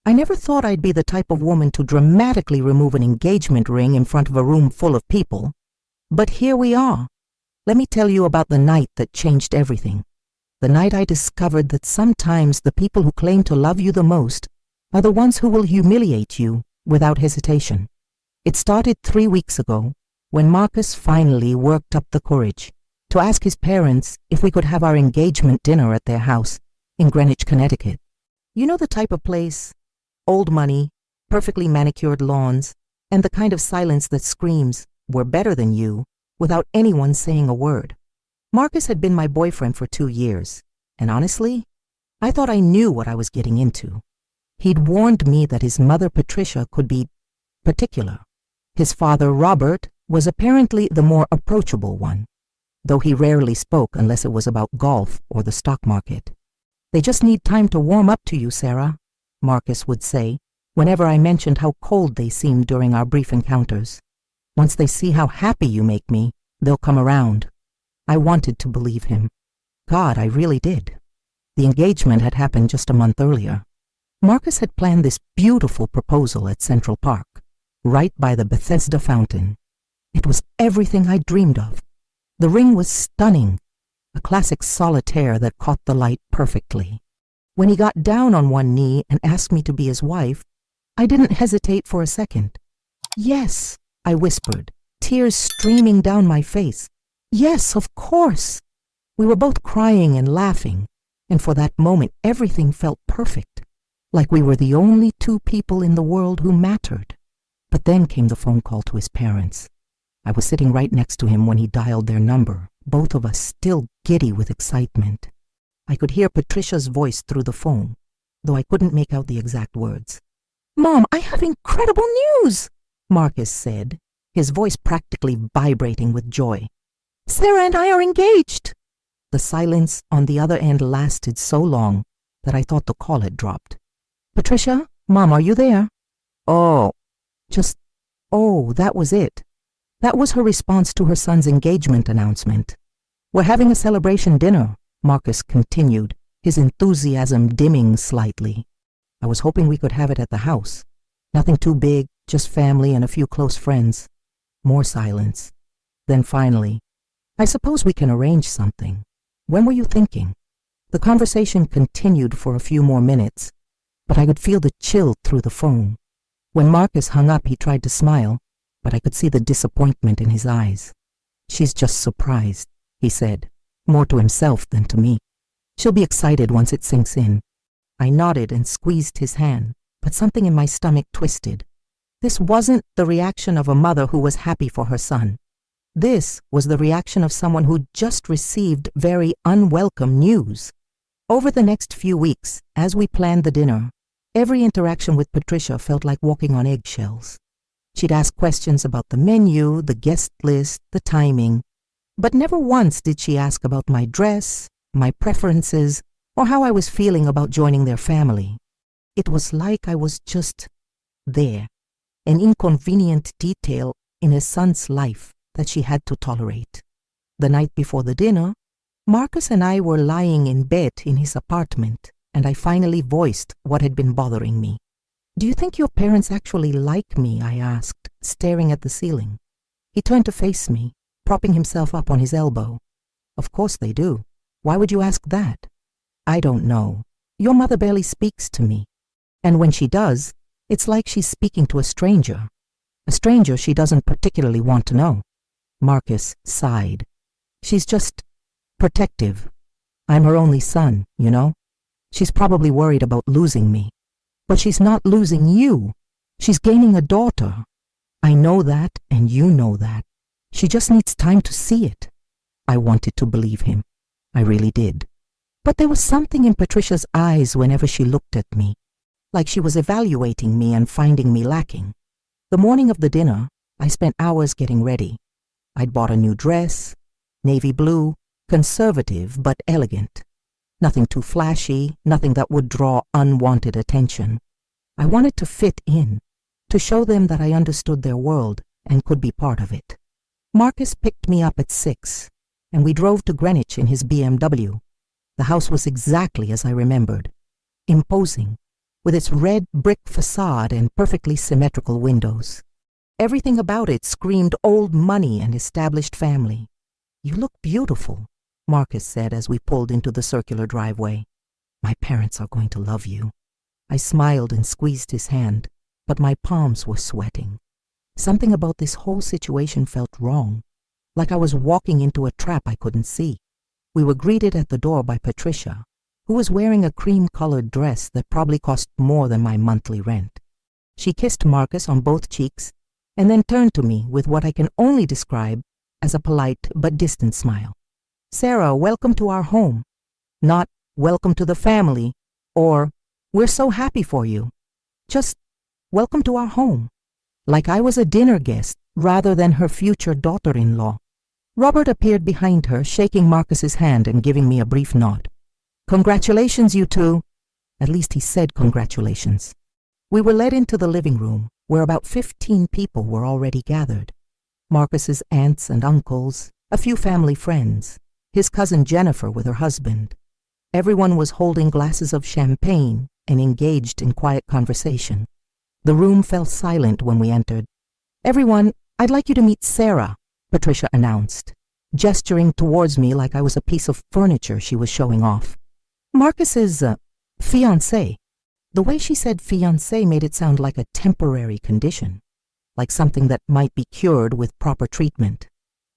I never thought I'd be the type of woman to dramatically remove an engagement ring in front of a room full of people. But here we are. Let me tell you about the night that changed everything. The night I discovered that sometimes the people who claim to love you the most are the ones who will humiliate you without hesitation. It started 3 weeks ago, when Marcus finally worked up the courage to ask his parents if we could have our engagement dinner at their house in Greenwich, Connecticut. You know the type of place? Old money, perfectly manicured lawns, and the kind of silence that screams, "We're better than you," without anyone saying a word. Marcus had been my boyfriend for 2 years, and honestly, I thought I knew what I was getting into. He'd warned me that his mother, Patricia, could be particular. His father, Robert, was apparently the more approachable one, though he rarely spoke unless it was about golf or the stock market. "They just need time to warm up to you, Sarah," Marcus would say whenever I mentioned how cold they seemed during our brief encounters. "Once they see how happy you make me, they'll come around." I wanted to believe him. God, I really did. The engagement had happened just a month earlier. Marcus had planned this beautiful proposal at Central Park, right by the Bethesda fountain. It was everything I dreamed of. The ring was stunning, a classic solitaire that caught the light perfectly. When he got down on one knee and asked me to be his wife, I didn't hesitate for a second. "Yes," I whispered, tears streaming down my face. "Yes, of course." We were both crying and laughing, and for that moment everything felt perfect, like we were the only two people in the world who mattered. But then came the phone call to his parents. I was sitting right next to him when he dialed their number, both of us still giddy with excitement. I could hear Patricia's voice through the phone, though I couldn't make out the exact words. "Mom, I have incredible news," Marcus said, his voice practically vibrating with joy. "Sarah and I are engaged." The silence on the other end lasted so long that I thought the call had dropped. "Patricia, Mom, are you there?" "Oh." Just, "Oh," that was it. That was her response to her son's engagement announcement. "We're having a celebration dinner," Marcus continued, his enthusiasm dimming slightly. "I was hoping we could have it at the house. Nothing too big, just family and a few close friends." More silence. Then finally, "I suppose we can arrange something. When were you thinking?" The conversation continued for a few more minutes, but I could feel the chill through the phone. When Marcus hung up, he tried to smile, but I could see the disappointment in his eyes. "She's just surprised," he said, more to himself than to me. "She'll be excited once it sinks in." I nodded and squeezed his hand, but something in my stomach twisted. This wasn't the reaction of a mother who was happy for her son. This was the reaction of someone who'd just received very unwelcome news. Over the next few weeks, as we planned the dinner, every interaction with Patricia felt like walking on eggshells. She'd ask questions about the menu, the guest list, the timing, but never once did she ask about my dress, my preferences, or how I was feeling about joining their family. It was like I was just there, an inconvenient detail in his son's life that she had to tolerate. The night before the dinner, Marcus and I were lying in bed in his apartment, and I finally voiced what had been bothering me. "Do you think your parents actually like me?" I asked, staring at the ceiling. He turned to face me, propping himself up on his elbow. "Of course they do. Why would you ask that?" "I don't know. Your mother barely speaks to me. And when she does, it's like she's speaking to a stranger she doesn't particularly want to know." Marcus sighed. "She's just protective. I'm her only son, you know. She's probably worried about losing me. But she's not losing you. She's gaining a daughter. I know that, and you know that. She just needs time to see it." I wanted to believe him. I really did. But there was something in Patricia's eyes whenever she looked at me, like she was evaluating me and finding me lacking. The morning of the dinner, I spent hours getting ready. I'd bought a new dress, navy blue, conservative but elegant. Nothing too flashy, nothing that would draw unwanted attention. I wanted to fit in, to show them that I understood their world and could be part of it. Marcus picked me up at 6, and we drove to Greenwich in his BMW. The house was exactly as I remembered. Imposing, with its red brick facade and perfectly symmetrical windows. Everything about it screamed old money and established family. "You look beautiful," Marcus said as we pulled into the circular driveway. "My parents are going to love you." I smiled and squeezed his hand, but my palms were sweating. Something about this whole situation felt wrong, like I was walking into a trap I couldn't see. We were greeted at the door by Patricia, who was wearing a cream-colored dress that probably cost more than my monthly rent. She kissed Marcus on both cheeks and then turned to me with what I can only describe as a polite but distant smile. "Sarah, welcome to our home." Not "welcome to the family" or "we're so happy for you." Just "welcome to our home." Like I was a dinner guest rather than her future daughter-in-law. Robert appeared behind her, shaking Marcus's hand and giving me a brief nod. "Congratulations, you two." At least he said congratulations. We were led into the living room, where about 15 people were already gathered. Marcus's aunts and uncles, a few family friends, his cousin Jennifer with her husband. Everyone was holding glasses of champagne and engaged in quiet conversation. The room fell silent when we entered. "Everyone, I'd like you to meet Sarah," Patricia announced, gesturing towards me like I was a piece of furniture she was showing off. "Marcus's fiancée." The way she said fiancé made it sound like a temporary condition, like something that might be cured with proper treatment.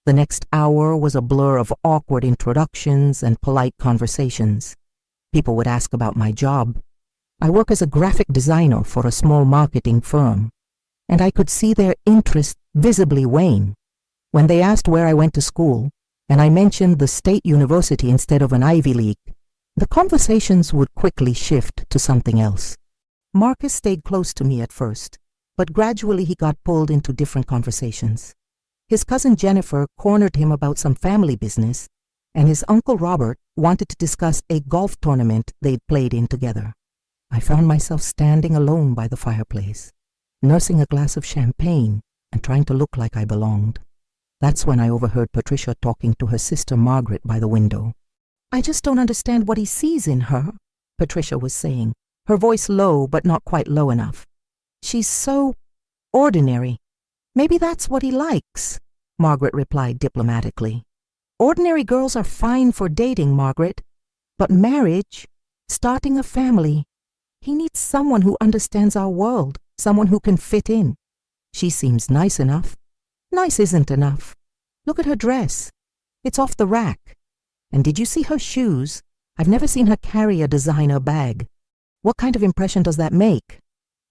The next hour was a blur of awkward introductions and polite conversations. People would ask about my job. I work as a graphic designer for a small marketing firm, and I could see their interest visibly wane. When they asked where I went to school, and I mentioned the state university instead of an Ivy League, the conversations would quickly shift to something else. Marcus stayed close to me at first, but gradually he got pulled into different conversations. His cousin Jennifer cornered him about some family business, and his uncle Robert wanted to discuss a golf tournament they'd played in together. I found myself standing alone by the fireplace, nursing a glass of champagne and trying to look like I belonged. That's when I overheard Patricia talking to her sister Margaret by the window. "I just don't understand what he sees in her," Patricia was saying, her voice low but not quite low enough. "She's so ordinary. Maybe that's what he likes," Margaret replied diplomatically. "Ordinary girls are fine for dating, Margaret, but marriage, starting a family, he needs someone who understands our world, someone who can fit in. She seems nice enough." "Nice isn't enough. Look at her dress. It's off the rack. And did you see her shoes? I've never seen her carry a designer bag. What kind of impression does that make?"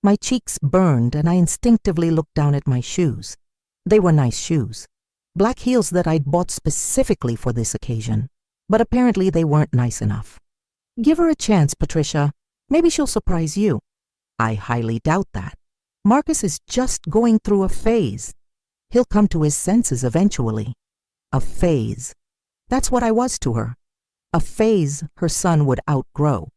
My cheeks burned and I instinctively looked down at my shoes. They were nice shoes, black heels that I'd bought specifically for this occasion, but apparently they weren't nice enough. "Give her a chance, Patricia. Maybe she'll surprise you." "I highly doubt that. Marcus is just going through a phase. He'll come to his senses eventually." A phase. That's what I was to her. A phase her son would outgrow.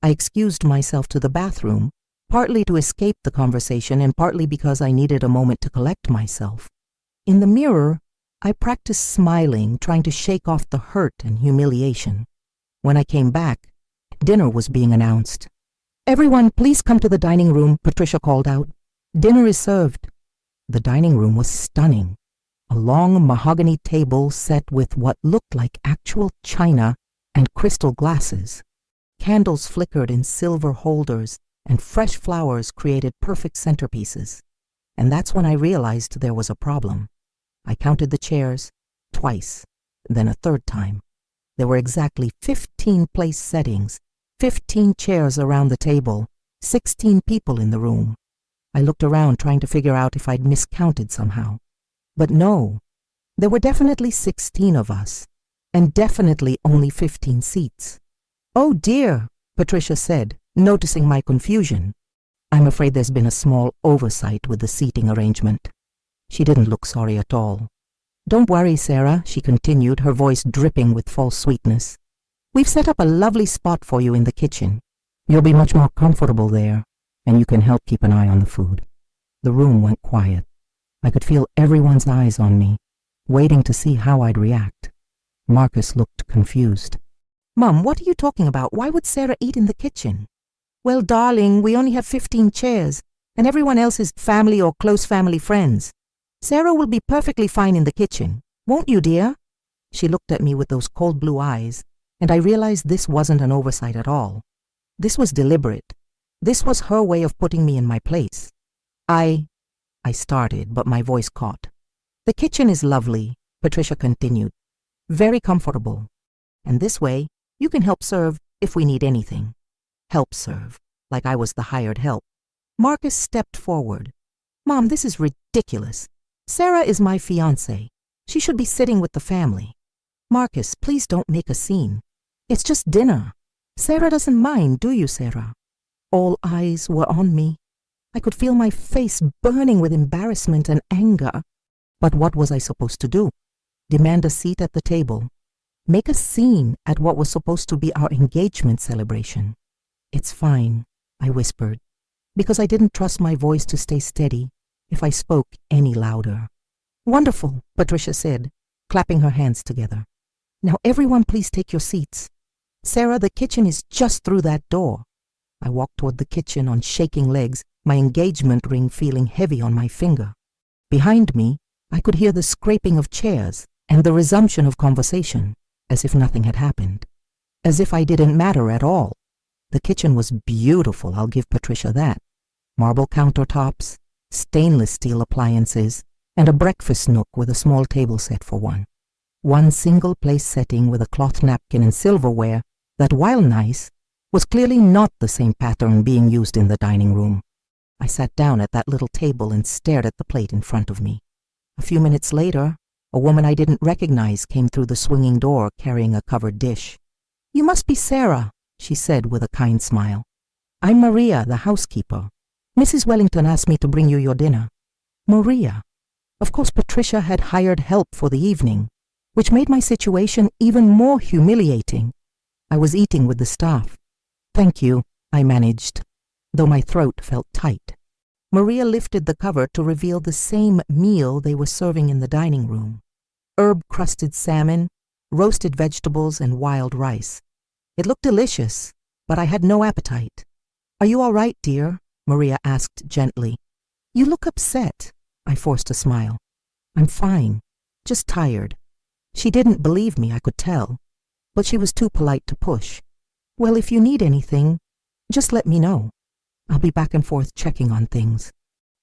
I excused myself to the bathroom, partly to escape the conversation and partly because I needed a moment to collect myself. In the mirror, I practiced smiling, trying to shake off the hurt and humiliation. When I came back, dinner was being announced. "Everyone, please come to the dining room," Patricia called out. "Dinner is served." The dining room was stunning. A long mahogany table set with what looked like actual china and crystal glasses. Candles flickered in silver holders, and fresh flowers created perfect centerpieces. And that's when I realized there was a problem. I counted the chairs, twice, then a third time. There were exactly 15 place settings, 15 chairs around the table, 16 people in the room. I looked around trying to figure out if I'd miscounted somehow. But no, there were definitely 16 of us, and definitely only 15 seats. "Oh dear," Patricia said, noticing my confusion. "I'm afraid there's been a small oversight with the seating arrangement." She didn't look sorry at all. "Don't worry, Sarah," she continued, her voice dripping with false sweetness. "We've set up a lovely spot for you in the kitchen. You'll be much more comfortable there, and you can help keep an eye on the food." The room went quiet. I could feel everyone's eyes on me, waiting to see how I'd react. Marcus looked confused. "Mom, what are you talking about? Why would Sarah eat in the kitchen?" Well, darling, we only have 15 chairs, and everyone else is family or close family friends. Sarah will be perfectly fine in the kitchen. Won't you, dear? She looked at me with those cold blue eyes, and I realized this wasn't an oversight at all. This was deliberate. This was her way of putting me in my place. I started, but my voice caught. The kitchen is lovely, Patricia continued. Very comfortable. And this way, you can help serve if we need anything. Help serve, like I was the hired help. Marcus stepped forward. Mom, this is ridiculous. Sarah is my fiancée. She should be sitting with the family. Marcus, please don't make a scene. It's just dinner. Sarah doesn't mind, do you, Sarah? All eyes were on me. I could feel my face burning with embarrassment and anger. But what was I supposed to do? Demand a seat at the table? Make a scene at what was supposed to be our engagement celebration? It's fine, I whispered, because I didn't trust my voice to stay steady if I spoke any louder. Wonderful, Patricia said, clapping her hands together. Now everyone please take your seats. Sarah, the kitchen is just through that door. I walked toward the kitchen on shaking legs, my engagement ring feeling heavy on my finger. Behind me, I could hear the scraping of chairs and the resumption of conversation, as if nothing had happened. As if I didn't matter at all. The kitchen was beautiful, I'll give Patricia that. Marble countertops, stainless steel appliances, and a breakfast nook with a small table set for one. One single-place setting with a cloth napkin and silverware that, while nice, was clearly not the same pattern being used in the dining room. I sat down at that little table and stared at the plate in front of me. A few minutes later, a woman I didn't recognize came through the swinging door carrying a covered dish. You must be Sarah, she said with a kind smile. I'm Maria, the housekeeper. Mrs. Wellington asked me to bring you your dinner. Maria. Of course, Patricia had hired help for the evening, which made my situation even more humiliating. I was eating with the staff. Thank you, I managed, though my throat felt tight. Maria lifted the cover to reveal the same meal they were serving in the dining room. Herb-crusted salmon, roasted vegetables, and wild rice. It looked delicious, but I had no appetite. Are you all right, dear? Maria asked gently. You look upset. I forced a smile. I'm fine, just tired. She didn't believe me, I could tell, but she was too polite to push. Well, if you need anything, just let me know. I'll be back and forth checking on things.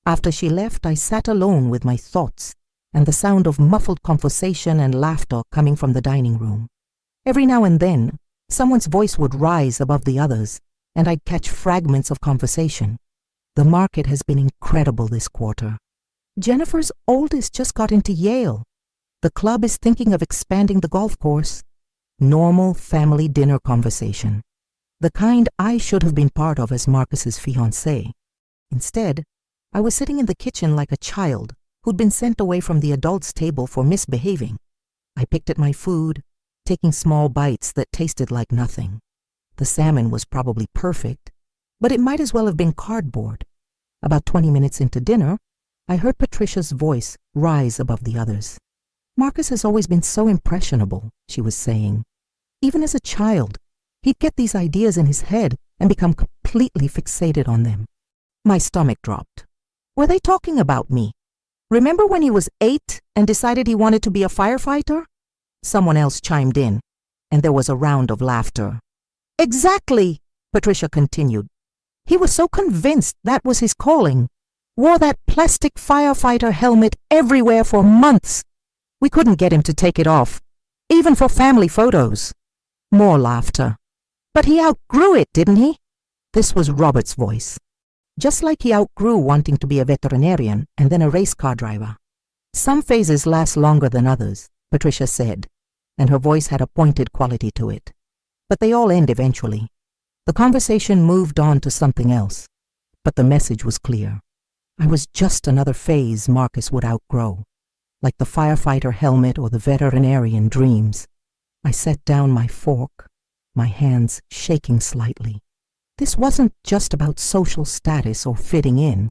After she left, I sat alone with my thoughts and the sound of muffled conversation and laughter coming from the dining room. Every now and then, someone's voice would rise above the others, and I'd catch fragments of conversation. The market has been incredible this quarter. Jennifer's oldest just got into Yale. The club is thinking of expanding the golf course. Normal family dinner conversation. The kind I should have been part of as Marcus's fiancée. Instead, I was sitting in the kitchen like a child who'd been sent away from the adults' table for misbehaving. I picked at my food, taking small bites that tasted like nothing. The salmon was probably perfect, but it might as well have been cardboard. About 20 minutes into dinner, I heard Patricia's voice rise above the others. Marcus has always been so impressionable, she was saying. Even as a child, he'd get these ideas in his head and become completely fixated on them. My stomach dropped. Were they talking about me? Remember when he was 8 and decided he wanted to be a firefighter? Someone else chimed in, and there was a round of laughter. Exactly, Patricia continued. He was so convinced that was his calling. Wore that plastic firefighter helmet everywhere for months. We couldn't get him to take it off, even for family photos. More laughter. But he outgrew it, didn't he? This was Robert's voice. Just like he outgrew wanting to be a veterinarian and then a race car driver. Some phases last longer than others, Patricia said, and her voice had a pointed quality to it. But they all end eventually. The conversation moved on to something else, but the message was clear. I was just another phase Marcus would outgrow, like the firefighter helmet or the veterinarian dreams. I set down my fork, my hands shaking slightly. This wasn't just about social status or fitting in.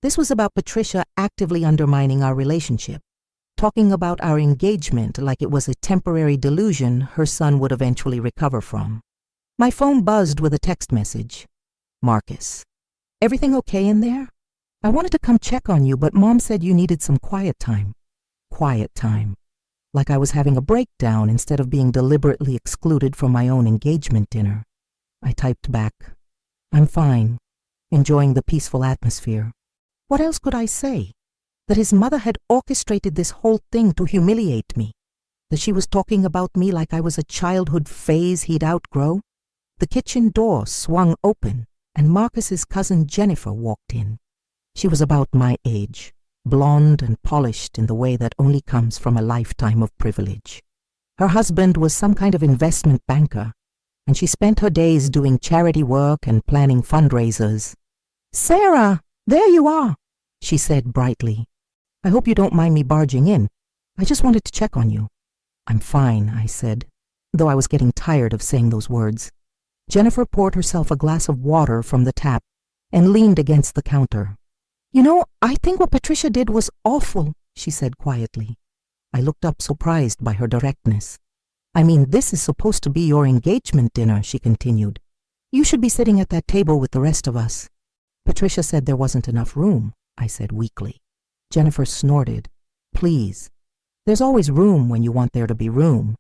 This was about Patricia actively undermining our relationship, talking about our engagement like it was a temporary delusion her son would eventually recover from. My phone buzzed with a text message. Marcus. Everything okay in there? I wanted to come check on you, but Mom said you needed some quiet time. Quiet time. Like I was having a breakdown instead of being deliberately excluded from my own engagement dinner. I typed back, I'm fine, enjoying the peaceful atmosphere. What else could I say? That his mother had orchestrated this whole thing to humiliate me. That she was talking about me like I was a childhood phase he'd outgrow. The kitchen door swung open and Marcus's cousin Jennifer walked in. She was about my age, blonde and polished in the way that only comes from a lifetime of privilege. Her husband was some kind of investment banker, and she spent her days doing charity work and planning fundraisers. "Sarah, there you are," she said brightly. "I hope you don't mind me barging in. I just wanted to check on you." "I'm fine," I said, though I was getting tired of saying those words. Jennifer poured herself a glass of water from the tap and leaned against the counter. "You know, I think what Patricia did was awful," she said quietly. I looked up, surprised by her directness. "I mean, this is supposed to be your engagement dinner," she continued. "You should be sitting at that table with the rest of us." "Patricia said there wasn't enough room," I said weakly. Jennifer snorted. "Please. There's always room when you want there to be room.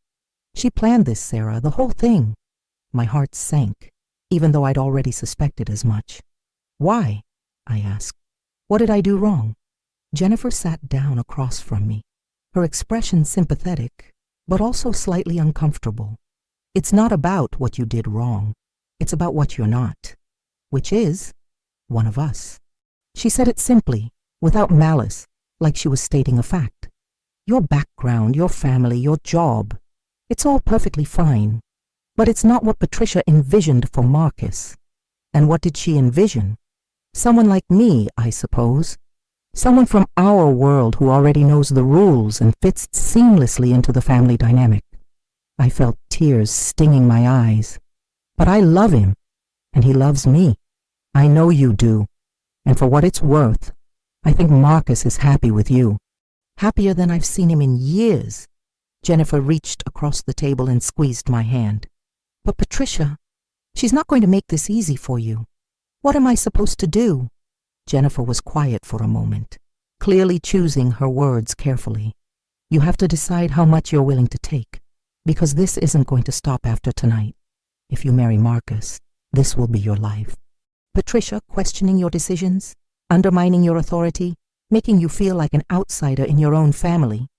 She planned this, Sarah, the whole thing." My heart sank, even though I'd already suspected as much. "Why?" I asked. "What did I do wrong?" Jennifer sat down across from me, her expression sympathetic, but also slightly uncomfortable. "It's not about what you did wrong. It's about what you're not, which is one of us." She said it simply, without malice, like she was stating a fact. "Your background, your family, your job, it's all perfectly fine. But it's not what Patricia envisioned for Marcus. And what did she envision? Someone like me, I suppose. Someone from our world who already knows the rules and fits seamlessly into the family dynamic." I felt tears stinging my eyes. "But I love him, and he loves me. I know you do. And for what it's worth, I think Marcus is happy with you. Happier than I've seen him in years." Jennifer reached across the table and squeezed my hand. "But Patricia, she's not going to make this easy for you. What am I supposed to do?" Jennifer was quiet for a moment, clearly choosing her words carefully. "You have to decide how much you're willing to take, because this isn't going to stop after tonight. If you marry Marcus, this will be your life." Patricia questioning your decisions, undermining your authority, making you feel like an outsider in your own family.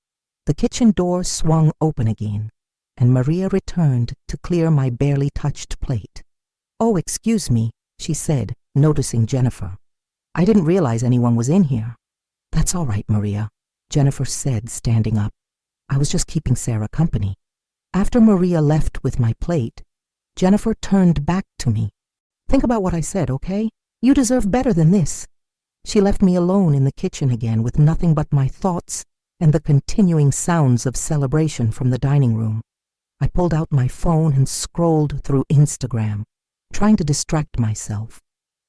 The kitchen door swung open again, and Maria returned to clear my barely touched plate. "Oh, excuse me," she said, noticing Jennifer. "I didn't realize anyone was in here." "That's all right, Maria," Jennifer said, standing up. "I was just keeping Sarah company." After Maria left with my plate, Jennifer turned back to me. "Think about what I said, okay? You deserve better than this." She left me alone in the kitchen again with nothing but my thoughts and the continuing sounds of celebration from the dining room. I pulled out my phone and scrolled through Instagram, trying to distract myself.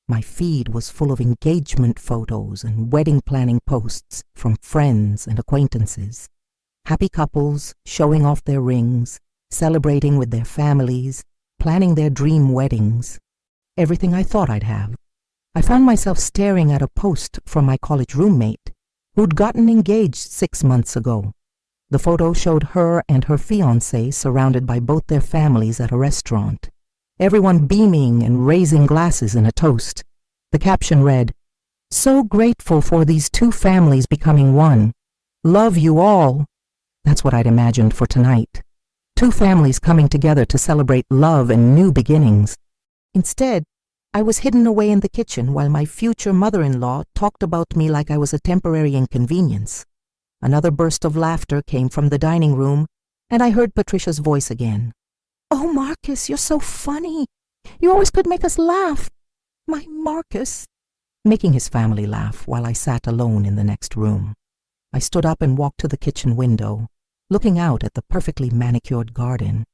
My feed was full of engagement photos and wedding planning posts from friends and acquaintances. Happy couples showing off their rings, celebrating with their families, planning their dream weddings. Everything I thought I'd have. I found myself staring at a post from my college roommate, who'd gotten engaged 6 months ago. The photo showed her and her fiancé surrounded by both their families at a restaurant, everyone beaming and raising glasses in a toast. The caption read, "So grateful for these two families becoming one. Love you all." That's what I'd imagined for tonight. Two families coming together to celebrate love and new beginnings. Instead, I was hidden away in the kitchen while my future mother-in-law talked about me like I was a temporary inconvenience. Another burst of laughter came from the dining room, and I heard Patricia's voice again. "Oh, Marcus, you're so funny. You always could make us laugh. My Marcus," making his family laugh while I sat alone in the next room. I stood up and walked to the kitchen window, looking out at the perfectly manicured garden.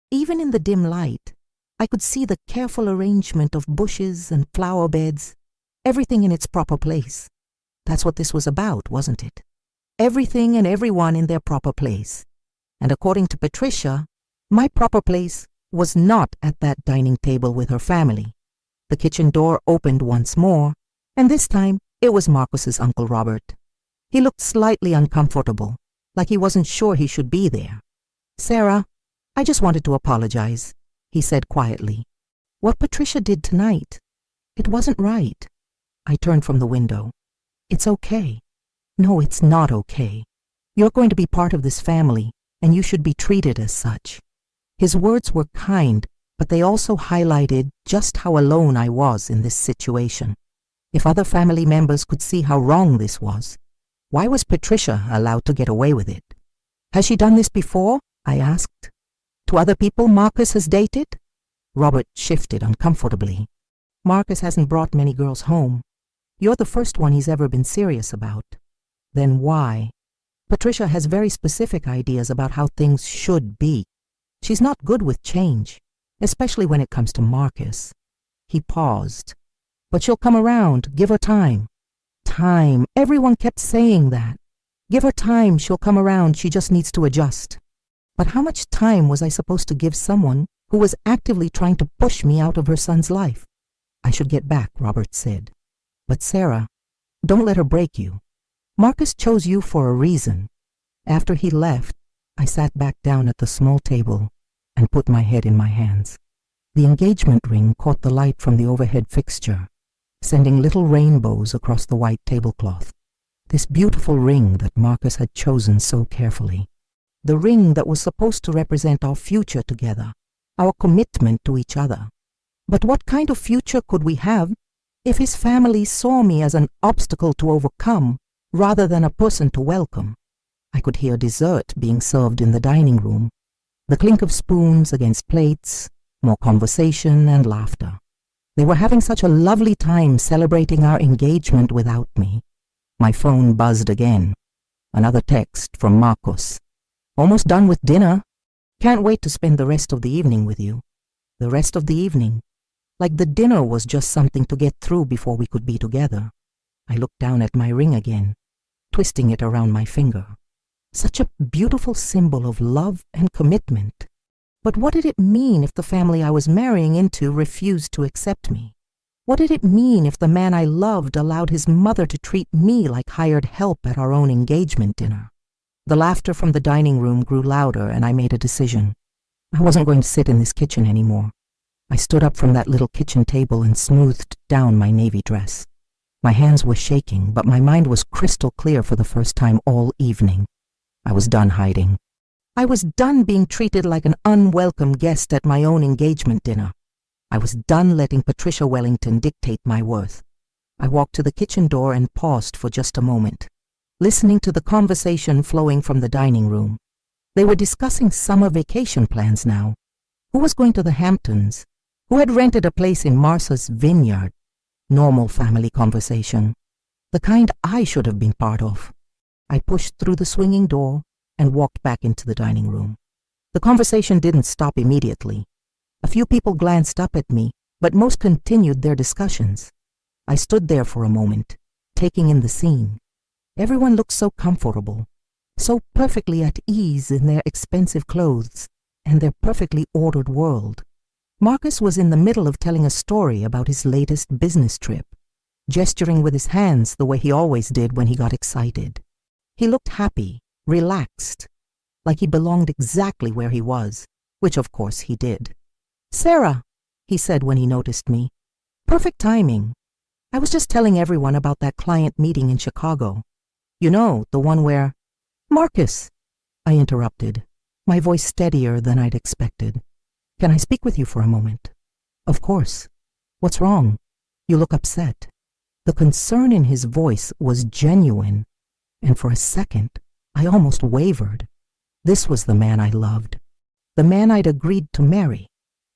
Even in the dim light, I could see the careful arrangement of bushes and flower beds, everything in its proper place. That's what this was about, wasn't it? Everything and everyone in their proper place. And according to Patricia, my proper place was not at that dining table with her family. The kitchen door opened once more, and this time it was Marcus's Uncle Robert. He looked slightly uncomfortable, like he wasn't sure he should be there. "Sarah, I just wanted to apologize," he said quietly. "What Patricia did tonight, it wasn't right." I turned from the window. "It's okay." "No, it's not okay. You're going to be part of this family, and you should be treated as such." His words were kind, but they also highlighted just how alone I was in this situation. If other family members could see how wrong this was, why was Patricia allowed to get away with it? "Has she done this before?" I asked. "To other people Marcus has dated?" Robert shifted uncomfortably. "Marcus hasn't brought many girls home. You're the first one he's ever been serious about." "Then why?" "Patricia has very specific ideas about how things should be. She's not good with change, especially when it comes to Marcus." He paused. "But she'll come around. Give her time." Time. Everyone kept saying that. Give her time. She'll come around. She just needs to adjust. But how much time was I supposed to give someone who was actively trying to push me out of her son's life? "I should get back," Robert said. "But Sarah, don't let her break you. Marcus chose you for a reason." After he left, I sat back down at the small table and put my head in my hands. The engagement ring caught the light from the overhead fixture, sending little rainbows across the white tablecloth. This beautiful ring that Marcus had chosen so carefully. The ring that was supposed to represent our future together, our commitment to each other. But what kind of future could we have if his family saw me as an obstacle to overcome rather than a person to welcome? I could hear dessert being served in the dining room, the clink of spoons against plates, more conversation and laughter. They were having such a lovely time celebrating our engagement without me. My phone buzzed again. Another text from Marcus. "Almost done with dinner. Can't wait to spend the rest of the evening with you." The rest of the evening. Like the dinner was just something to get through before we could be together. I looked down at my ring again, twisting it around my finger. Such a beautiful symbol of love and commitment. But what did it mean if the family I was marrying into refused to accept me? What did it mean if the man I loved allowed his mother to treat me like hired help at our own engagement dinner? The laughter from the dining room grew louder, and I made a decision. I wasn't going to sit in this kitchen anymore. I stood up from that little kitchen table and smoothed down my navy dress. My hands were shaking, but my mind was crystal clear for the first time all evening. I was done hiding. I was done being treated like an unwelcome guest at my own engagement dinner. I was done letting Patricia Wellington dictate my worth. I walked to the kitchen door and paused for just a moment, listening to the conversation flowing from the dining room. They were discussing summer vacation plans now. Who was going to the Hamptons? Who had rented a place in Martha's Vineyard? Normal family conversation. The kind I should have been part of. I pushed through the swinging door and walked back into the dining room. The conversation didn't stop immediately. A few people glanced up at me, but most continued their discussions. I stood there for a moment, taking in the scene. Everyone looked so comfortable, so perfectly at ease in their expensive clothes and their perfectly ordered world. Marcus was in the middle of telling a story about his latest business trip, gesturing with his hands the way he always did when he got excited. He looked happy, relaxed, like he belonged exactly where he was, which of course he did. "Sarah," he said when he noticed me. "Perfect timing. I was just telling everyone about that client meeting in Chicago. You know, the one where—" "Marcus," I interrupted, my voice steadier than I'd expected. "Can I speak with you for a moment?" "Of course. What's wrong? You look upset." The concern in his voice was genuine, and for a second, I almost wavered. This was the man I loved, the man I'd agreed to marry,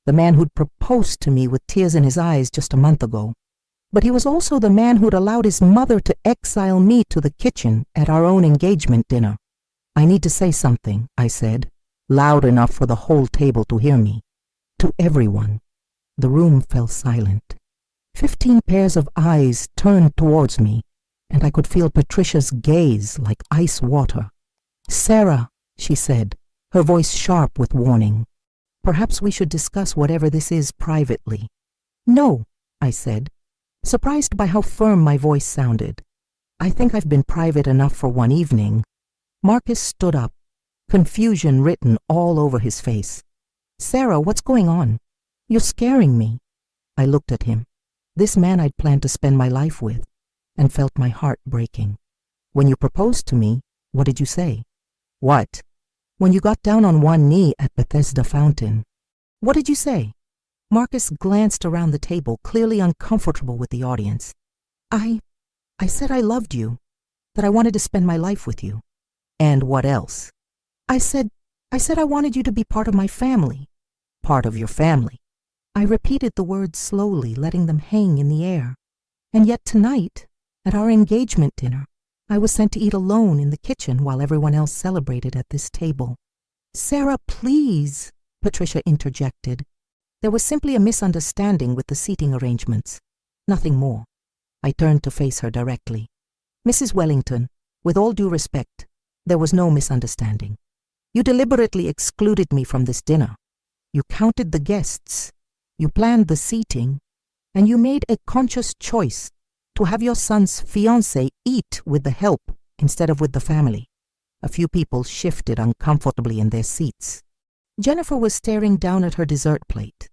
the man who'd proposed to me with tears in his eyes just a month ago. But he was also the man who'd allowed his mother to exile me to the kitchen at our own engagement dinner. "I need to say something," I said, loud enough for the whole table to hear me. To everyone. The room fell silent. 15 pairs of eyes turned towards me, and I could feel Patricia's gaze like ice water. "Sarah," she said, her voice sharp with warning. "Perhaps we should discuss whatever this is privately." "No," I said, surprised by how firm my voice sounded. I think I've been private enough for one evening. Marcus stood up, confusion written all over his face. Sarah, what's going on? You're scaring me. I looked at him, this man I'd planned to spend my life with, and felt my heart breaking. When you proposed to me, what did you say? What? When you got down on one knee at Bethesda Fountain. What did you say? Marcus glanced around the table, clearly uncomfortable with the audience. I said I loved you, that I wanted to spend my life with you. And what else? I said I wanted you to be part of my family. Part of your family. I repeated the words slowly, letting them hang in the air. And yet tonight, at our engagement dinner, I was sent to eat alone in the kitchen while everyone else celebrated at this table. Sarah, please, Patricia interjected. There was simply a misunderstanding with the seating arrangements. Nothing more. I turned to face her directly. Mrs. Wellington, with all due respect, there was no misunderstanding. You deliberately excluded me from this dinner. You counted the guests. You planned the seating. And you made a conscious choice to have your son's fiancé eat with the help instead of with the family. A few people shifted uncomfortably in their seats. Jennifer was staring down at her dessert plate,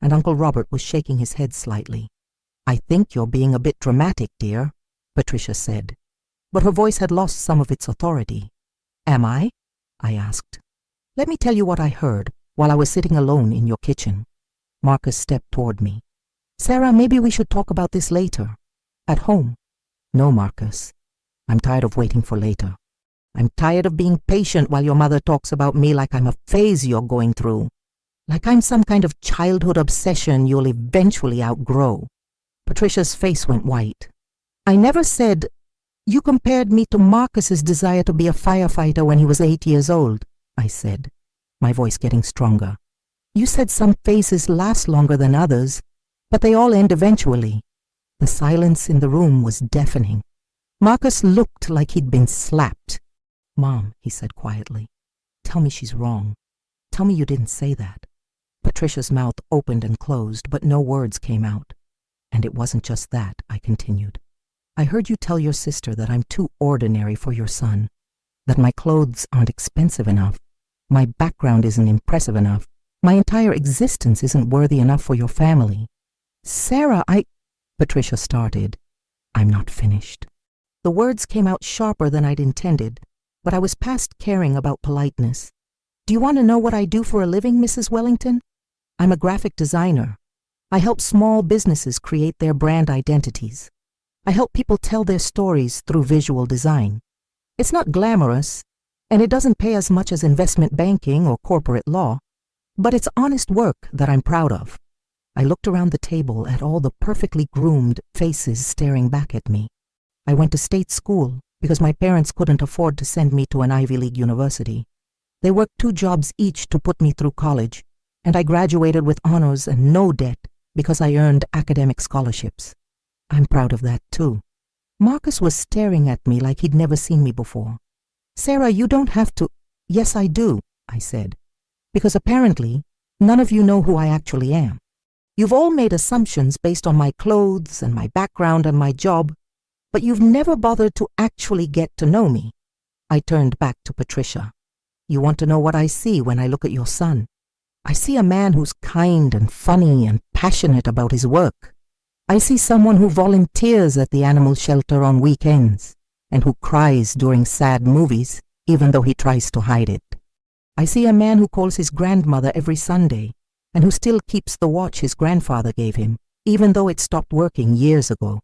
and Uncle Robert was shaking his head slightly. I think you're being a bit dramatic, dear, Patricia said, but her voice had lost some of its authority. Am I? I asked. Let me tell you what I heard while I was sitting alone in your kitchen. Marcus stepped toward me. Sarah, maybe we should talk about this later. At home. No, Marcus. I'm tired of waiting for later. I'm tired of being patient while your mother talks about me like I'm a phase you're going through. Like I'm some kind of childhood obsession you'll eventually outgrow. Patricia's face went white. I never said... You compared me to Marcus's desire to be a firefighter when he was 8 years old, I said, my voice getting stronger. You said some phases last longer than others, but they all end eventually. The silence in the room was deafening. Marcus looked like he'd been slapped. Mom, he said quietly, tell me she's wrong. Tell me you didn't say that. Patricia's mouth opened and closed, but no words came out. And it wasn't just that, I continued. I heard you tell your sister that I'm too ordinary for your son, that my clothes aren't expensive enough, my background isn't impressive enough, my entire existence isn't worthy enough for your family. Sarah, Patricia started. I'm not finished. The words came out sharper than I'd intended, but I was past caring about politeness. Do you want to know what I do for a living, Mrs. Wellington? I'm a graphic designer. I help small businesses create their brand identities. I help people tell their stories through visual design. It's not glamorous, and it doesn't pay as much as investment banking or corporate law, but it's honest work that I'm proud of. I looked around the table at all the perfectly groomed faces staring back at me. I went to state school because my parents couldn't afford to send me to an Ivy League university. They worked 2 jobs each to put me through college, and I graduated with honors and no debt because I earned academic scholarships. I'm proud of that too. Marcus was staring at me like he'd never seen me before. Sarah, you don't have to... Yes, I do, I said, because apparently none of you know who I actually am. You've all made assumptions based on my clothes and my background and my job, but you've never bothered to actually get to know me. I turned back to Patricia. You want to know what I see when I look at your son? I see a man who's kind and funny and passionate about his work. I see someone who volunteers at the animal shelter on weekends and who cries during sad movies, even though he tries to hide it. I see a man who calls his grandmother every Sunday and who still keeps the watch his grandfather gave him, even though it stopped working years ago.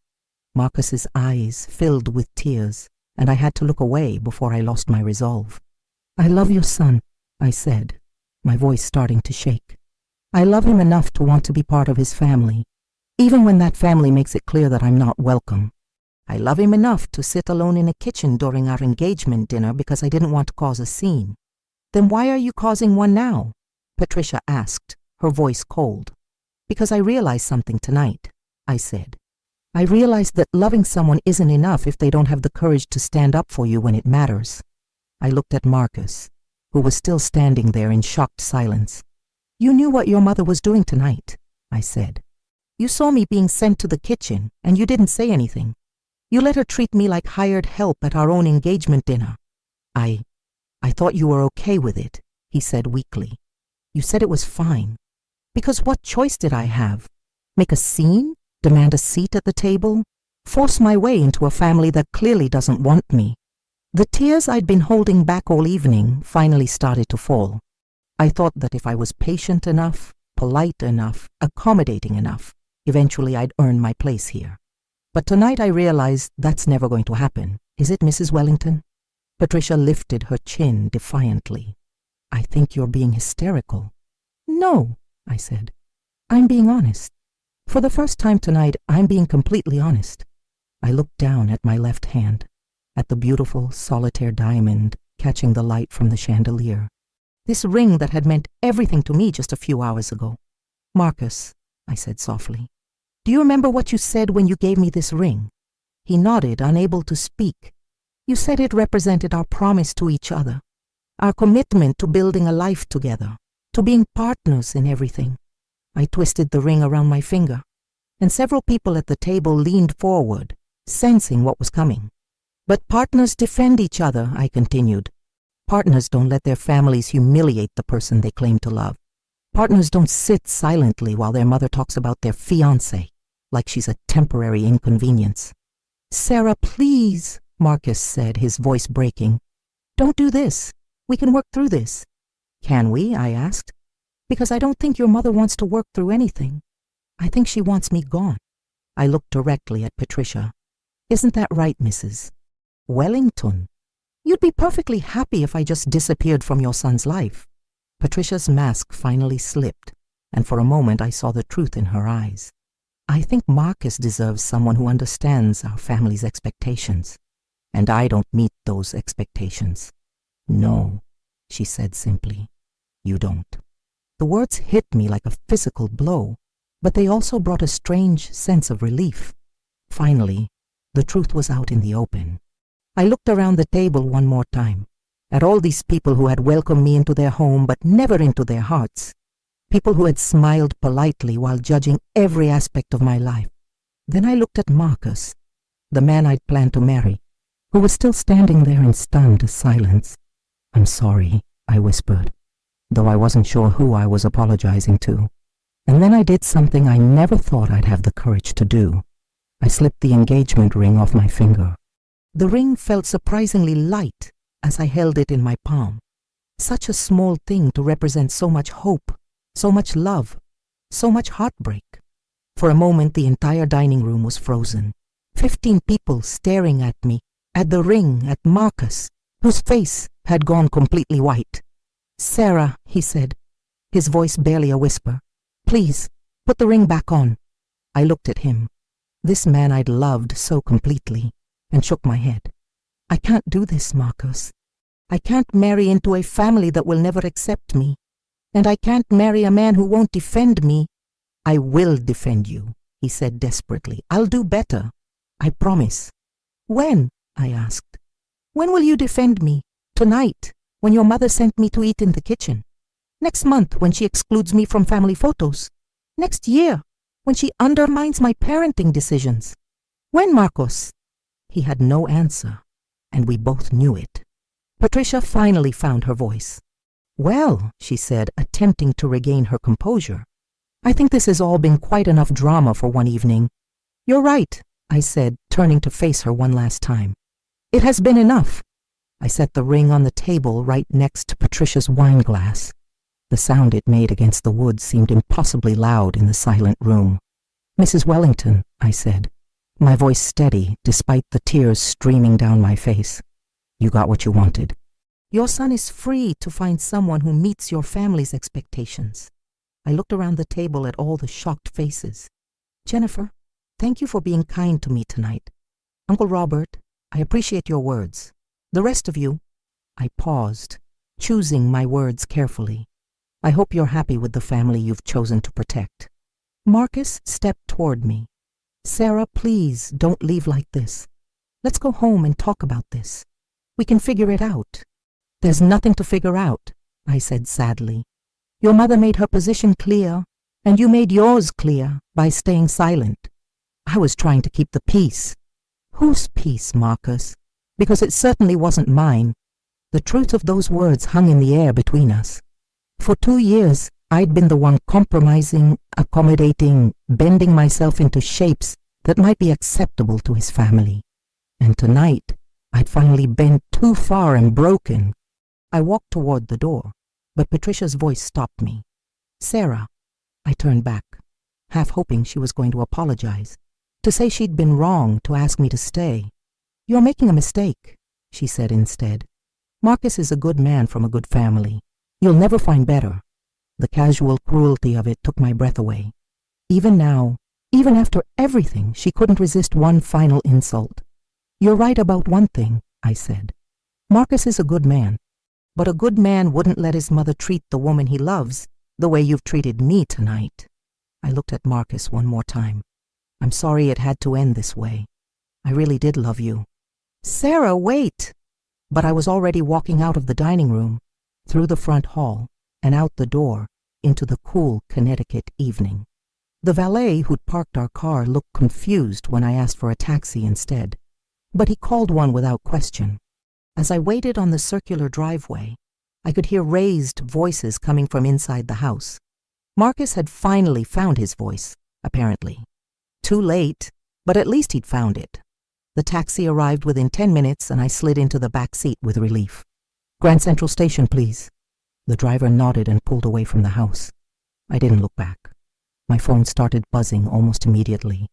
Marcus's eyes filled with tears, and I had to look away before I lost my resolve. I love your son, I said, my voice starting to shake. I love him enough to want to be part of his family, even when that family makes it clear that I'm not welcome. I love him enough to sit alone in a kitchen during our engagement dinner because I didn't want to cause a scene. Then why are you causing one now? Patricia asked, her voice cold. Because I realized something tonight, I said. I realized that loving someone isn't enough if they don't have the courage to stand up for you when it matters. I looked at Marcus, who was still standing there in shocked silence. You knew what your mother was doing tonight, I said. You saw me being sent to the kitchen, and you didn't say anything. You let her treat me like hired help at our own engagement dinner. I thought you were okay with it, he said weakly. You said it was fine. Because what choice did I have? Make a scene? Demand a seat at the table? Force my way into a family that clearly doesn't want me? The tears I'd been holding back all evening finally started to fall. I thought that if I was patient enough, polite enough, accommodating enough, eventually I'd earn my place here. But tonight I realized that's never going to happen. Is it, Mrs. Wellington? Patricia lifted her chin defiantly. I think you're being hysterical. No, I said. I'm being honest. For the first time tonight, I'm being completely honest. I looked down at my left hand, at the beautiful solitaire diamond catching the light from the chandelier. This ring that had meant everything to me just a few hours ago. Marcus, I said softly, do you remember what you said when you gave me this ring? He nodded, unable to speak. You said it represented our promise to each other, our commitment to building a life together, to being partners in everything. I twisted the ring around my finger, and several people at the table leaned forward, sensing what was coming. But partners defend each other, I continued. Partners don't let their families humiliate the person they claim to love. Partners don't sit silently while their mother talks about their fiancé, like she's a temporary inconvenience. Sarah, please, Marcus said, his voice breaking. Don't do this. We can work through this. Can we? I asked. Because I don't think your mother wants to work through anything. I think she wants me gone. I looked directly at Patricia. Isn't that right, Mrs. Wellington? You'd be perfectly happy if I just disappeared from your son's life. Patricia's mask finally slipped, and for a moment I saw the truth in her eyes. I think Marcus deserves someone who understands our family's expectations, and I don't meet those expectations. No, she said simply. You don't. The words hit me like a physical blow, but they also brought a strange sense of relief. Finally, the truth was out in the open. I looked around the table one more time, at all these people who had welcomed me into their home but never into their hearts. People who had smiled politely while judging every aspect of my life. Then I looked at Marcus, the man I'd planned to marry, who was still standing there in stunned silence. I'm sorry, I whispered, though I wasn't sure who I was apologizing to. And then I did something I never thought I'd have the courage to do. I slipped the engagement ring off my finger. The ring felt surprisingly light as I held it in my palm. Such a small thing to represent so much hope, so much love, so much heartbreak. For a moment, the entire dining room was frozen. 15 people staring at me, at the ring, at Marcus, whose face had gone completely white. Sarah, he said, his voice barely a whisper, please, put the ring back on. I looked at him, this man I'd loved so completely, and shook my head. I can't do this, Marcus. I can't marry into a family that will never accept me. And I can't marry a man who won't defend me. I will defend you, he said desperately. I'll do better. I promise. When? I asked. When will you defend me? Tonight, when your mother sent me to eat in the kitchen. Next month, when she excludes me from family photos. Next year, when she undermines my parenting decisions. When, Marcos? He had no answer, and we both knew it. Patricia finally found her voice. Well, she said, attempting to regain her composure, I think this has all been quite enough drama for one evening. You're right, I said, turning to face her one last time. It has been enough. I set the ring on the table right next to Patricia's wine glass. The sound it made against the wood seemed impossibly loud in the silent room. Mrs. Wellington, I said, my voice steady despite the tears streaming down my face. You got what you wanted. Your son is free to find someone who meets your family's expectations. I looked around the table at all the shocked faces. Jennifer, thank you for being kind to me tonight. Uncle Robert, I appreciate your words. The rest of you, I paused, choosing my words carefully. I hope you're happy with the family you've chosen to protect. Marcus stepped toward me. Sarah, please don't leave like this. Let's go home and talk about this. We can figure it out. There's nothing to figure out, I said sadly. Your mother made her position clear, And you made yours clear by staying silent. I was trying to keep the peace. Whose peace, Marcus? Because it certainly wasn't mine. The truth of those words hung in the air between us. For 2 years, I'd been the one compromising, accommodating, bending myself into shapes that might be acceptable to his family. And tonight, I'd finally bent too far and broken. I walked toward the door, but Patricia's voice stopped me. Sarah. I turned back, half hoping she was going to apologize, to say she'd been wrong to ask me to stay. You're making a mistake, she said instead. Marcus is a good man from a good family. You'll never find better. The casual cruelty of it took my breath away. Even now, even after everything, she couldn't resist one final insult. You're right about one thing, I said. Marcus is a good man, but a good man wouldn't let his mother treat the woman he loves the way you've treated me tonight. I looked at Marcus one more time. I'm sorry it had to end this way. I really did love you. Sarah, wait! But I was already walking out of the dining room, through the front hall, and out the door, into the cool Connecticut evening. The valet who'd parked our car looked confused when I asked for a taxi instead, but he called one without question. As I waited on the circular driveway, I could hear raised voices coming from inside the house. Marcus had finally found his voice, apparently. Too late, but at least he'd found it. The taxi arrived within 10 minutes and I slid into the back seat with relief. Grand Central Station, please. The driver nodded and pulled away from the house. I didn't look back. My phone started buzzing almost immediately.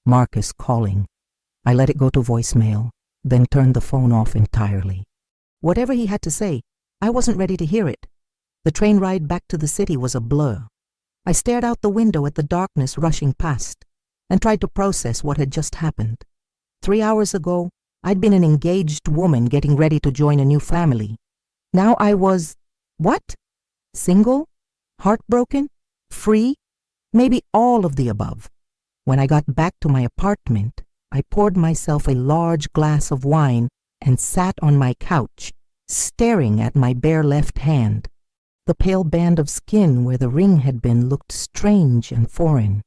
Marcus calling. I let it go to voicemail, then turned the phone off entirely. Whatever he had to say, I wasn't ready to hear it. The train ride back to the city was a blur. I stared out the window at the darkness rushing past and tried to process what had just happened. 3 hours ago, I'd been an engaged woman getting ready to join a new family. Now I was, what? Single? Heartbroken? Free? Maybe all of the above. When I got back to my apartment, I poured myself a large glass of wine and sat on my couch, staring at my bare left hand. The pale band of skin where the ring had been looked strange and foreign.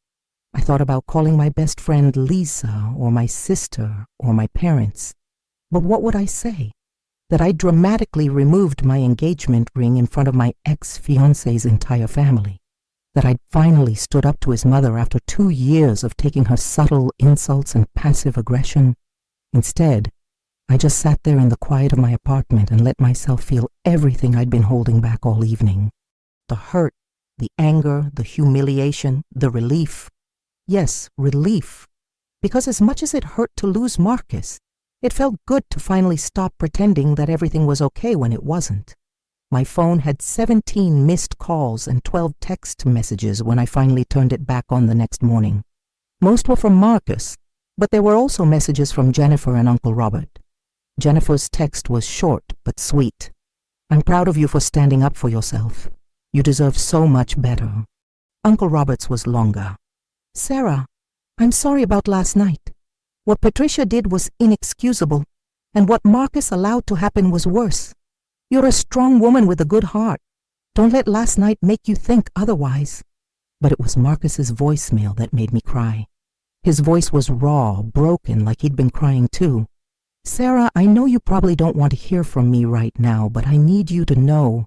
I thought about calling my best friend Lisa or my sister or my parents. But what would I say? That I dramatically removed my engagement ring in front of my ex-fiancé's entire family. That I'd finally stood up to his mother after 2 years of taking her subtle insults and passive aggression. Instead, I just sat there in the quiet of my apartment and let myself feel everything I'd been holding back all evening. The hurt, the anger, the humiliation, the relief. Yes, relief. Because as much as it hurt to lose Marcus, it felt good to finally stop pretending that everything was okay when it wasn't. My phone had 17 missed calls and 12 text messages when I finally turned it back on the next morning. Most were from Marcus, but there were also messages from Jennifer and Uncle Robert. Jennifer's text was short but sweet. I'm proud of you for standing up for yourself. You deserve so much better. Uncle Robert's was longer. Sarah, I'm sorry about last night. What Patricia did was inexcusable, and what Marcus allowed to happen was worse. You're a strong woman with a good heart. Don't let last night make you think otherwise. But it was Marcus's voicemail that made me cry. His voice was raw, broken, like he'd been crying too. Sarah, I know you probably don't want to hear from me right now, but I need you to know.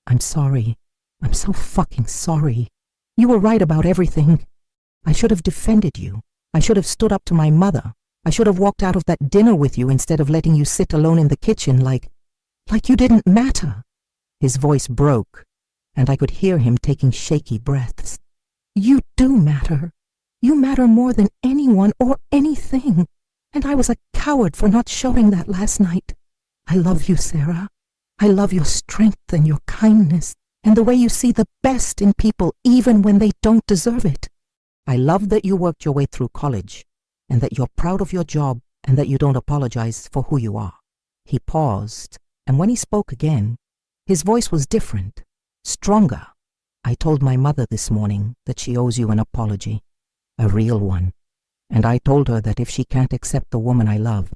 I'm sorry. I'm so fucking sorry. You were right about everything. I should have defended you. I should have stood up to my mother. I should have walked out of that dinner with you instead of letting you sit alone in the kitchen like you didn't matter. His voice broke, and I could hear him taking shaky breaths. You do matter. You matter more than anyone or anything. And I was a coward for not showing that last night. I love you, Sarah. I love your strength and your kindness and the way you see the best in people even when they don't deserve it. I love that you worked your way through college and that you're proud of your job and that you don't apologize for who you are. He paused, and when he spoke again, his voice was different, stronger. I told my mother this morning that she owes you an apology, a real one. And I told her that if she can't accept the woman I love,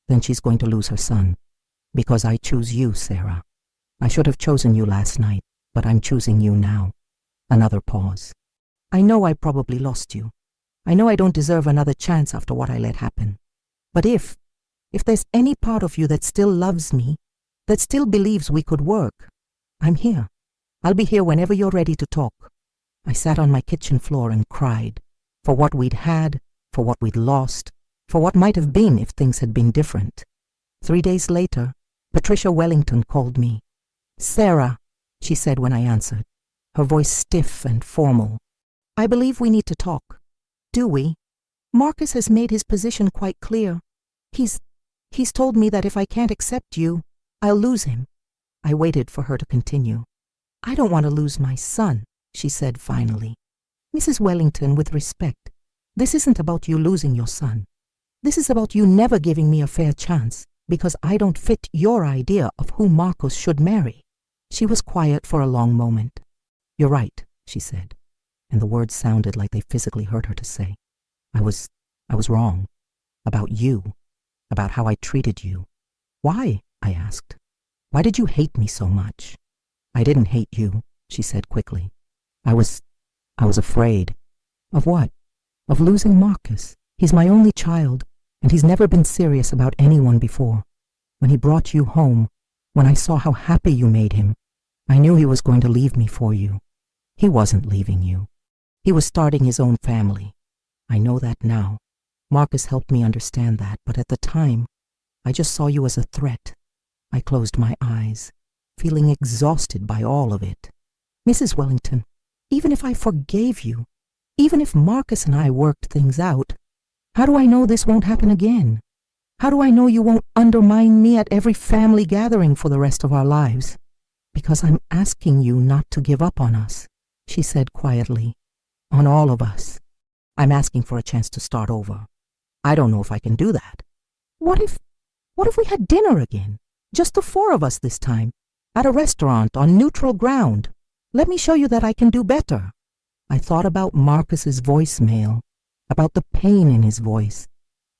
then she's going to lose her son. Because I choose you, Sarah. I should have chosen you last night, but I'm choosing you now. Another pause. I know I probably lost you. I know I don't deserve another chance after what I let happen. But if there's any part of you that still loves me, that still believes we could work, I'm here. I'll be here whenever you're ready to talk. I sat on my kitchen floor and cried, for what we'd had, for what we'd lost, for what might have been if things had been different. 3 days later, Patricia Wellington called me. "Sarah," she said when I answered, her voice stiff and formal. "I believe we need to talk." "Do we?" "Marcus has made his position quite clear. He's told me that if I can't accept you, I'll lose him." I waited for her to continue. "I don't want to lose my son," she said finally. "Mrs. Wellington, with respect, this isn't about you losing your son. This is about you never giving me a fair chance because I don't fit your idea of who Marcus should marry." She was quiet for a long moment. "You're right," she said, and the words sounded like they physically hurt her to say. I was wrong. About you. About how I treated you." "Why?" I asked. "Why did you hate me so much?" "I didn't hate you," she said quickly. I was afraid." "Of what?" "Of losing Marcus. He's my only child, and he's never been serious about anyone before. When he brought you home, when I saw how happy you made him, I knew he was going to leave me for you. He wasn't leaving you. He was starting his own family. I know that now. Marcus helped me understand that, but at the time, I just saw you as a threat." I closed my eyes, feeling exhausted by all of it. "Mrs. Wellington, even if I forgave you, even if Marcus and I worked things out, how do I know this won't happen again? How do I know you won't undermine me at every family gathering for the rest of our lives?" "Because I'm asking you not to give up on us," she said quietly. "On all of us. I'm asking for a chance to start over. I don't know if I can do that. What if we had dinner again? Just the 4 of us this time, at a restaurant on neutral ground. Let me show you that I can do better." I thought about Marcus's voicemail, about the pain in his voice,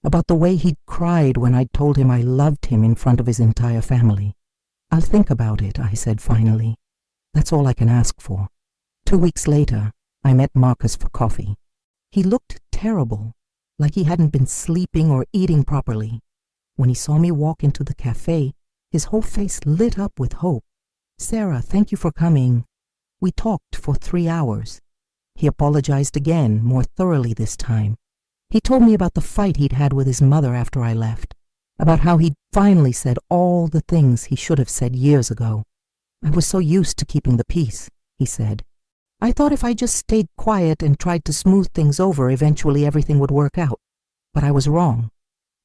about the way he'd cried when I told him I loved him in front of his entire family. "I'll think about it," I said finally. "That's all I can ask for." 2 weeks later, I met Marcus for coffee. He looked terrible, like he hadn't been sleeping or eating properly. When he saw me walk into the cafe, his whole face lit up with hope. "Sarah, thank you for coming." We talked for 3 hours. He apologized again, more thoroughly this time. He told me about the fight he'd had with his mother after I left, about how he'd finally said all the things he should have said years ago. "I was so used to keeping the peace," he said. "I thought if I just stayed quiet and tried to smooth things over, eventually everything would work out. But I was wrong.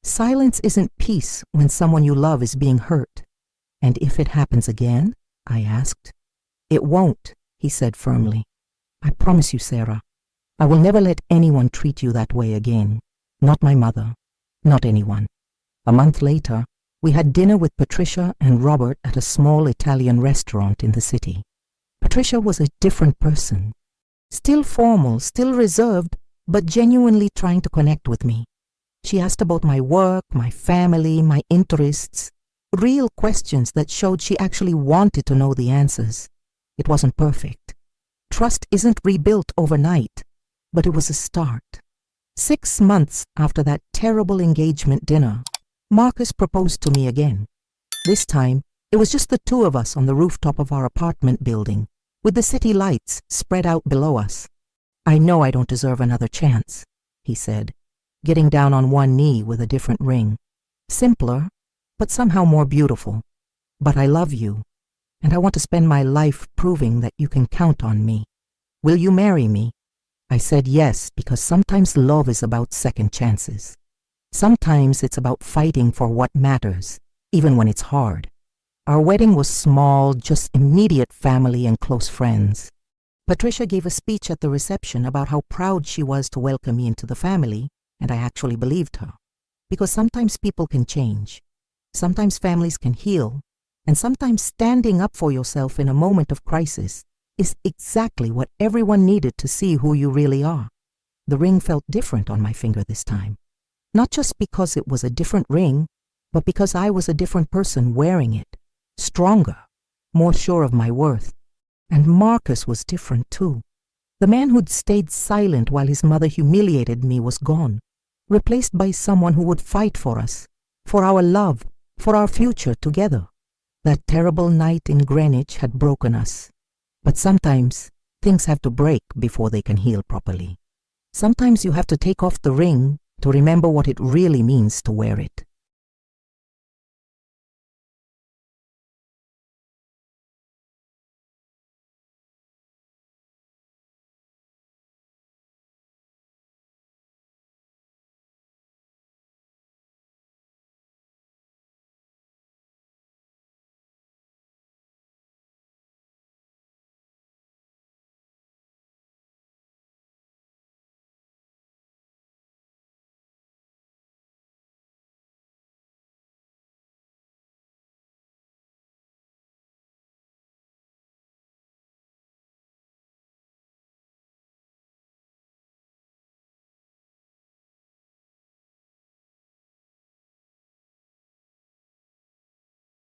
Silence isn't peace when someone you love is being hurt." "And if it happens again?" I asked. "It won't," he said firmly. "I promise you, Sarah, I will never let anyone treat you that way again. Not my mother. Not anyone." A month later, we had dinner with Patricia and Robert at a small Italian restaurant in the city. Patricia was a different person. Still formal, still reserved, but genuinely trying to connect with me. She asked about my work, my family, my interests, real questions that showed she actually wanted to know the answers. It wasn't perfect. Trust isn't rebuilt overnight, but it was a start. 6 months after that terrible engagement dinner, Marcus proposed to me again. This time, it was just the 2 of us on the rooftop of our apartment building, with the city lights spread out below us. "I know I don't deserve another chance," he said, getting down on one knee with a different ring. "Simpler, but somehow more beautiful. But I love you, and I want to spend my life proving that you can count on me. Will you marry me?" I said yes, because sometimes love is about second chances. Sometimes it's about fighting for what matters, even when it's hard. Our wedding was small, just immediate family and close friends. Patricia gave a speech at the reception about how proud she was to welcome me into the family, and I actually believed her. Because sometimes people can change. Sometimes families can heal, and sometimes standing up for yourself in a moment of crisis is exactly what everyone needed to see who you really are. The ring felt different on my finger this time. Not just because it was a different ring, but because I was a different person wearing it. Stronger, more sure of my worth. And Marcus was different too. The man who'd stayed silent while his mother humiliated me was gone, replaced by someone who would fight for us, for our love, for our future together. That terrible night in Greenwich had broken us. But sometimes things have to break before they can heal properly. Sometimes you have to take off the ring to remember what it really means to wear it.